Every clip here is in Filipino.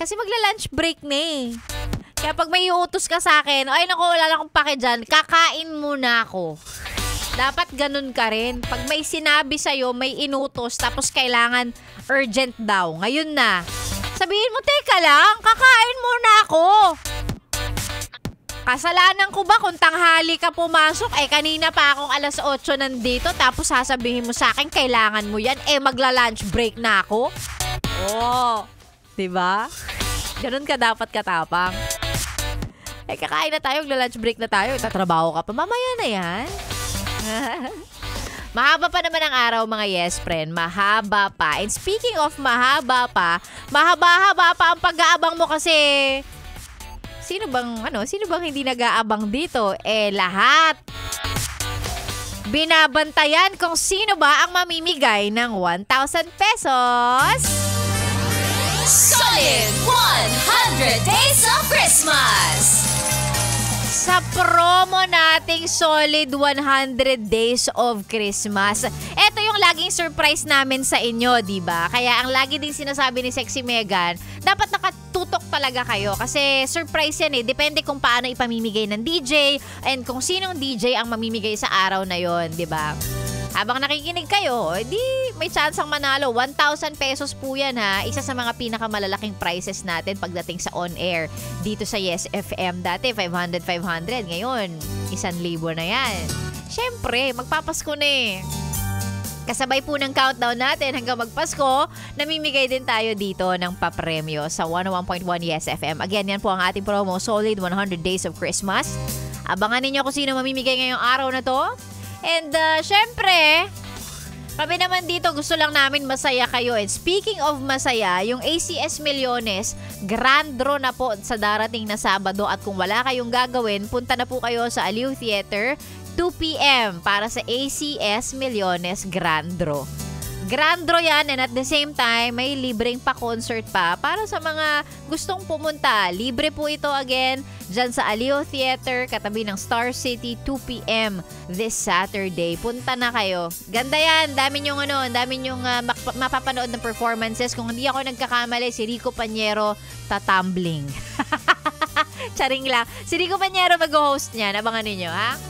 Kasi magla-lunch break na eh. Kaya pag may iutos ka sa akin, ay naku, wala lang akong pake dyan, kakain muna ako. Dapat ganun ka rin. Pag may sinabi sa'yo, may inutos, tapos kailangan urgent daw. Ngayon na. Sabihin mo, teka lang, kakain muna ako. Kasalanan ko ba kung tanghali ka pumasok? Kanina pa akong alas 8 nandito, tapos sasabihin mo sa akin, kailangan mo yan. Magla-lunch break na ako. Oo. Diba? Ganun ka dapat katapang. Kakain na tayo, magla-lunch break na tayo. Tatrabaho ka pa. Mamaya na yan. Mahaba pa naman ang araw, mga yes friend. Mahaba pa. And speaking of mahaba pa, mahaba-haba pa ang pag-aabang mo kasi sino bang hindi nag-aabang dito? Lahat. Binabantayan kung sino ba ang mamimigay ng 1,000 pesos. Solid 100 Days of Christmas! Sa promo nating Solid 100 Days of Christmas. Ito yung laging surprise namin sa inyo, diba? Kaya ang lagi ding sinasabi ni Sexy Megan, dapat nakatutok talaga kayo kasi surprise yan eh. Depende kung paano ipamimigay ng DJ and kung sinong DJ ang mamimigay sa araw na yon, diba? Habang nakikinig kayo, di may chance ang manalo. 1,000 pesos po yan ha. Isa sa mga pinakamalalaking prizes natin pagdating sa on-air. Dito sa Yes FM dati, 500. Ngayon, 1,000 na yan. Siyempre, magpapasko na eh. Kasabay po ng countdown natin hanggang magpasko, namimigay din tayo dito ng papremyo sa 101.1 Yes FM. Again, yan po ang ating promo, Solid 100 Days of Christmas. Abangan ninyo kung sino mamimigay ngayong araw na to. And syempre, kami naman dito gusto lang namin masaya kayo. And speaking of masaya, yung ACS Millones, grand draw na po sa darating na Sabado. At kung wala kayong gagawin, punta na po kayo sa Aliw Theater, 2 p.m. para sa ACS Millones Grand Draw. Grand draw yan and at the same time, may libreng pa-concert pa para sa mga gustong pumunta. Libre po ito again dyan sa Aliw Theater, katabi ng Star City, 2 p.m. this Saturday. Punta na kayo. Ganda yan. Dami nyong mapapanood ng performances. Kung hindi ako nagkakamali, si Rico Pañero tatumbling. Charing lang. Si Rico Pañero mag-host niyan. Abangan ninyo, ha?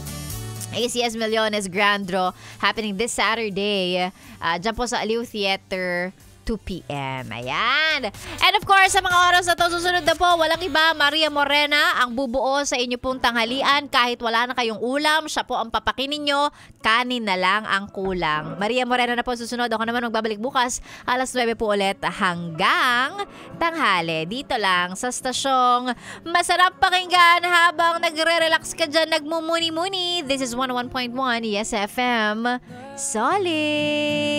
ACS Millones Grand Draw happening this Saturday. Dyan po sa Aliw Theater, 2 p.m. Ayan. And of course, sa mga oras na to, susunod na po, walang iba, Maria Morena, ang bubuo sa inyo pong tanghalian. Kahit wala na kayong ulam, siya po ang papakinin nyo. Kanin na lang ang kulang. Maria Morena na po susunod. Ako naman magbabalik bukas, alas 9 po ulit hanggang tanghali. Dito lang sa stasyong masarap pakinggan habang nagre-relax ka dyan, nagmumuni-muni. This is 101.1 Yes FM. Solid!